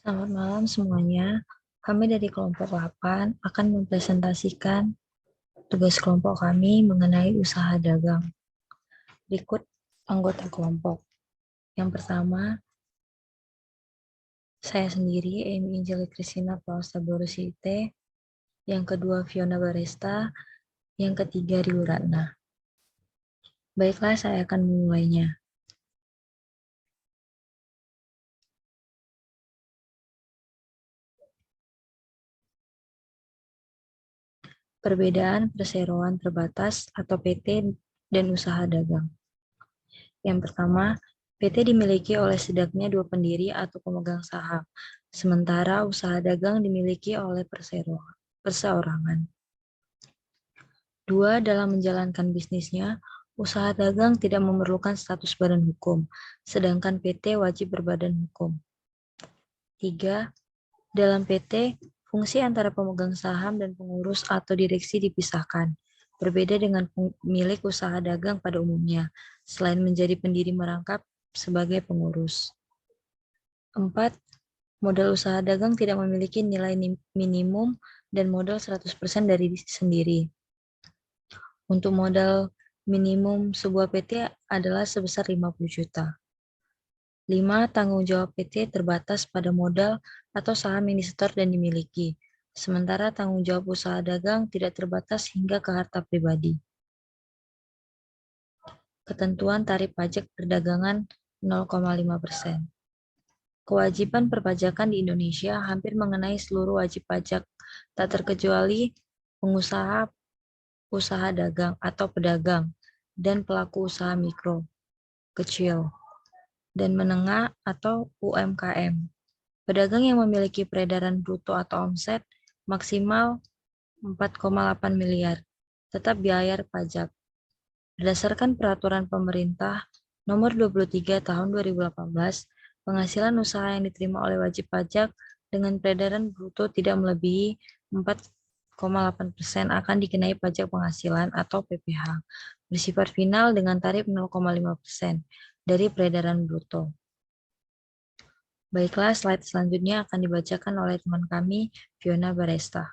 Selamat malam semuanya. Kami dari kelompok 8 akan mempresentasikan tugas kelompok kami mengenai usaha dagang. Berikut anggota kelompok. Yang pertama, saya sendiri, Amy Angeli Christina Pausta Borusite. Yang kedua, Fiona Baresta. Yang ketiga, Riu Ratna. Baiklah, saya akan memulainya. Perbedaan perseroan terbatas atau PT dan usaha dagang. Yang pertama, PT dimiliki oleh setidaknya 2 pendiri atau pemegang saham, sementara usaha dagang dimiliki oleh perseorangan. 2. Dalam menjalankan bisnisnya, usaha dagang tidak memerlukan status badan hukum, sedangkan PT wajib berbadan hukum. 3. Dalam PT, fungsi antara pemegang saham dan pengurus atau direksi dipisahkan, berbeda dengan pemilik usaha dagang pada umumnya, selain menjadi pendiri merangkap sebagai pengurus. 4. Modal usaha dagang tidak memiliki nilai minimum dan modal 100% dari sendiri. Untuk modal minimum sebuah PT adalah sebesar 50 juta. 5. Tanggung jawab PT terbatas pada modal atau saham yang disetor dan dimiliki, sementara tanggung jawab usaha dagang tidak terbatas hingga ke harta pribadi. Ketentuan tarif pajak perdagangan 0,5%. Kewajiban perpajakan di Indonesia hampir mengenai seluruh wajib pajak, tak terkecuali pengusaha usaha dagang atau pedagang, dan pelaku usaha mikro, kecil, dan menengah atau UMKM. Pedagang yang memiliki peredaran bruto atau omset maksimal 4,8 miliar, tetap bayar pajak. Berdasarkan peraturan pemerintah nomor 23 tahun 2018, penghasilan usaha yang diterima oleh wajib pajak dengan peredaran bruto tidak melebihi 4,8% akan dikenai pajak penghasilan atau PPh, bersifat final dengan tarif 0,5% dari peredaran bruto. Baiklah, slide selanjutnya akan dibacakan oleh teman kami, Fiona Baresta.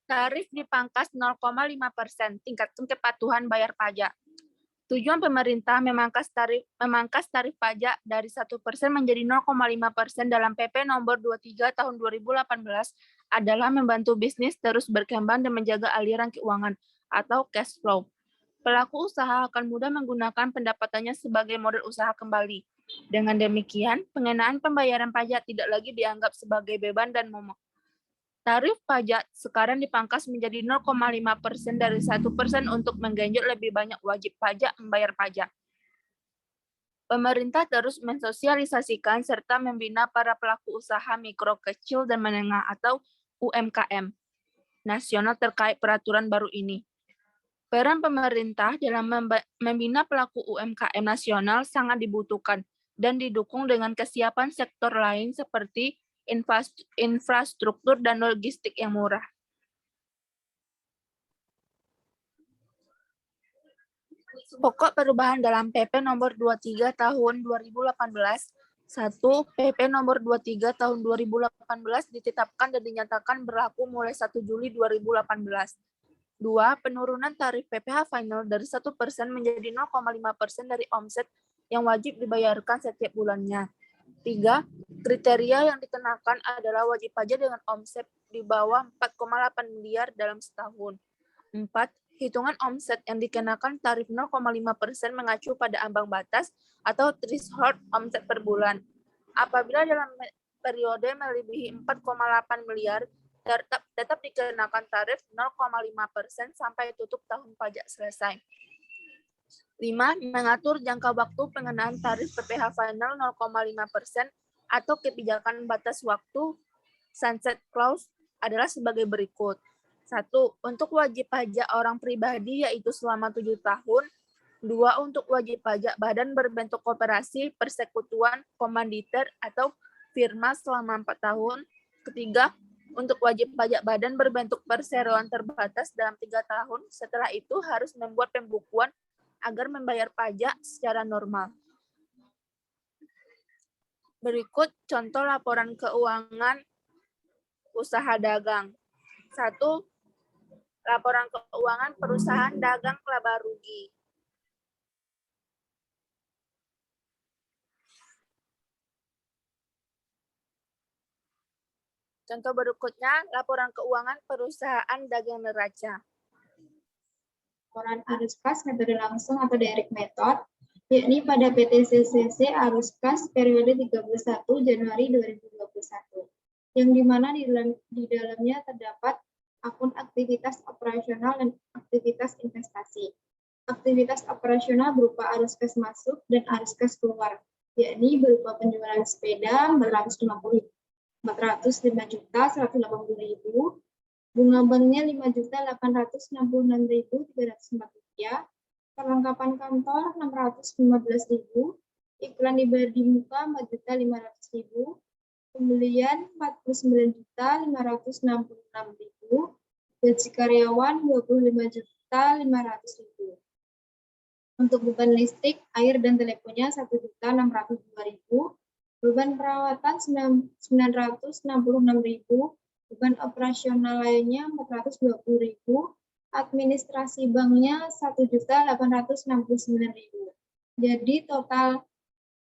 Tarif dipangkas 0,5% tingkat kepatuhan bayar pajak. Tujuan pemerintah memangkas tarif pajak dari 1% menjadi 0,5% dalam PP nomor 23 tahun 2018 adalah membantu bisnis terus berkembang dan menjaga aliran keuangan atau cash flow. Pelaku usaha akan mudah menggunakan pendapatannya sebagai modal usaha kembali. Dengan demikian, pengenaan pembayaran pajak tidak lagi dianggap sebagai beban dan momok. Tarif pajak sekarang dipangkas menjadi 0,5% dari 1% untuk menggenjot lebih banyak wajib pajak membayar pajak. Pemerintah terus mensosialisasikan serta membina para pelaku usaha mikro, kecil, dan menengah atau UMKM nasional terkait peraturan baru ini. Peran pemerintah dalam membina pelaku UMKM nasional sangat dibutuhkan dan didukung dengan kesiapan sektor lain seperti infrastruktur dan logistik yang murah. Pokok perubahan dalam PP nomor 23 tahun 2018, 1. PP nomor 23 tahun 2018 ditetapkan dan dinyatakan berlaku mulai 1 Juli 2018. 2. Penurunan tarif PPh final dari 1% menjadi 0,5% dari omset yang wajib dibayarkan setiap bulannya. 3. Kriteria yang dikenakan adalah wajib pajak dengan omset di bawah 4,8 miliar dalam setahun. 4. Hitungan omset yang dikenakan tarif 0,5% mengacu pada ambang batas atau threshold omset per bulan. Apabila dalam periode melebihi 4,8 miliar, tetap dikenakan tarif 0,5% sampai tutup tahun pajak selesai. 5. Mengatur jangka waktu pengenaan tarif PPh final 0,5% atau kebijakan batas waktu sunset clause adalah sebagai berikut. 1. Untuk wajib pajak orang pribadi yaitu selama 7 tahun. 2. Untuk wajib pajak badan berbentuk koperasi, persekutuan, komanditer, atau firma selama 4 tahun. Ketiga, untuk wajib pajak badan berbentuk perseroan terbatas dalam 3 tahun. Setelah itu harus membuat pembukuan agar membayar pajak secara normal. Berikut contoh laporan keuangan usaha dagang. 1. Laporan keuangan perusahaan dagang laba rugi. Contoh berikutnya, laporan keuangan perusahaan dagang neraca. Laporan arus kas metode langsung atau direct method, yakni pada PT CCC arus kas periode 31 Januari 2021, yang dimana di dalamnya terdapat akun aktivitas operasional dan aktivitas investasi. Aktivitas operasional berupa arus kas masuk dan arus kas keluar, yakni berupa penjualan sepeda 405.180.000, bunga banknya Rp5.866.304, perlengkapan kantor 615.000, iklan dibayar di muka 4.500.000, pembelian 49.566.000, gaji karyawan 25.500.000. Untuk beban listrik, air, dan teleponnya 1.602.000, beban perawatan 966.000, beban operasional lainnya 420.000, administrasi banknya 1.869.000. Jadi total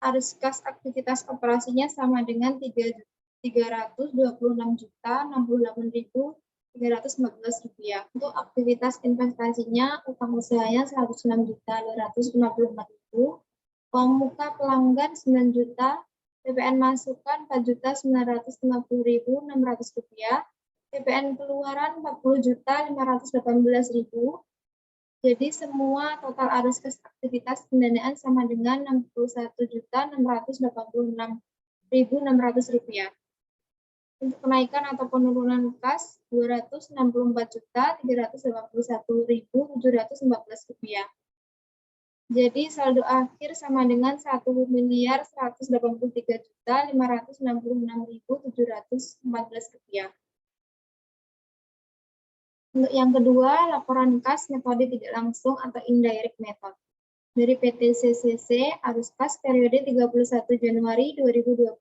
arus kas aktivitas operasinya sama dengan 326.068.314 rupiah. Untuk aktivitas investasinya, utang usahanya 106.254.000, uang muka pelanggan 9 juta, PPN masukan 4.950.600 rupiah, PPN keluaran 40.518.000. Jadi semua total arus kas aktivitas pendanaan sama dengan 61.686.600 rupiah. Untuk kenaikan atau penurunan kas 264.381.714 rupiah. Jadi saldo akhir sama dengan 1.183.566.714 rupiah. Untuk yang kedua, laporan kas metode tidak langsung atau indirect method. Dari PT CCC arus kas periode 31 Januari 2021,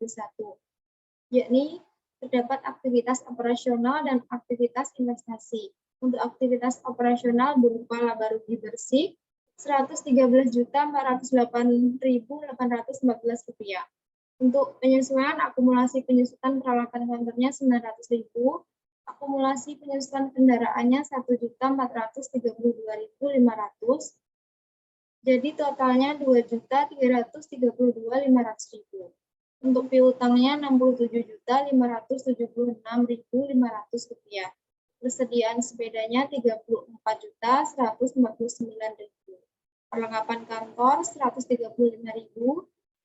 yakni terdapat aktivitas operasional dan aktivitas investasi. Untuk aktivitas operasional berupa laba rugi bersih Rp113.408.814 rupiah. Untuk penyesuaian akumulasi penyusutan peralatan kantornya 900.000, akumulasi penyusutan kendaraannya 1.432.500. Jadi totalnya 2.332.500.000. Untuk piutangnya 67.576.500 rupiah. Persediaan sepedanya 34.149.000. Perlengkapan kantor 135.000.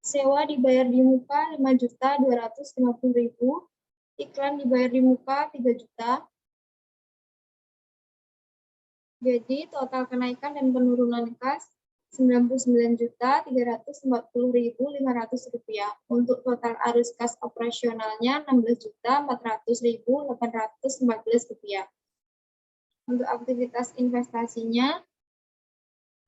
Sewa dibayar di muka 5.250.000. Iklan dibayar di muka 3 juta. Jadi total kenaikan dan penurunan kas 99.340.500 rupiah. Untuk total arus kas operasionalnya 16.400.814 rupiah. Untuk aktivitas investasinya,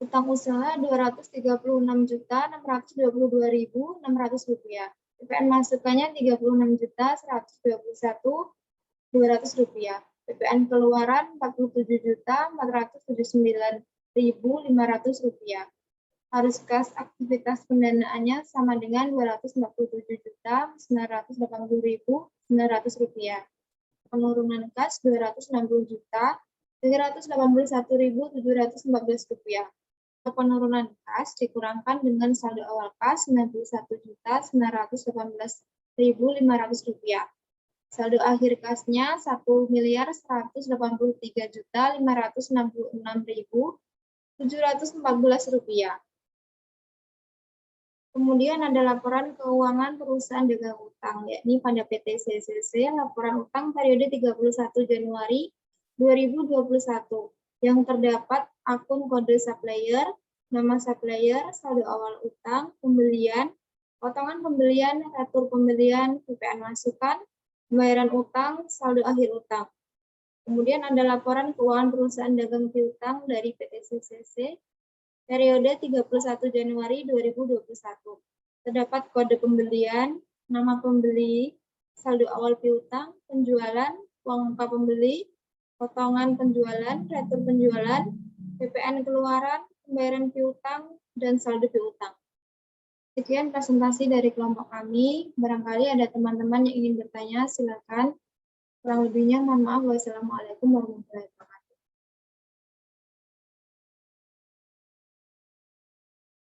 utang usaha 236.622.600 rupiah. PPN masukannya 36.121.200 rupiah. PPN keluaran 47.479.500 rupiah. Arus kas aktivitas pendanaannya sama dengan 247.980.900 rupiah. Penurunan kas 260.381.714 rupiah. Penurunan kas dikurangkan dengan saldo awal kas 91.918.500 rupiah. Saldo akhir kasnya 1.183.566.714 rupiah. Kemudian ada laporan keuangan perusahaan dagang utang, yakni pada PT CCC laporan utang periode 31 Januari 2021, yang terdapat akun kode supplier, nama supplier, saldo awal utang, pembelian, potongan pembelian, retur pembelian, PPN masukan, pembayaran utang, saldo akhir utang. Kemudian ada laporan keuangan perusahaan dagang piutang dari PT CCC, periode 31 Januari 2021. Terdapat kode pembelian, nama pembeli, saldo awal piutang, penjualan, uang muka pembeli, potongan penjualan, retur penjualan, PPN keluaran, pembayaran piutang, dan saldo piutang. Sekian presentasi dari kelompok kami. Barangkali ada teman-teman yang ingin bertanya, silakan. Kurang lebihnya mohon maaf. Wassalamualaikum warahmatullahi wabarakatuh.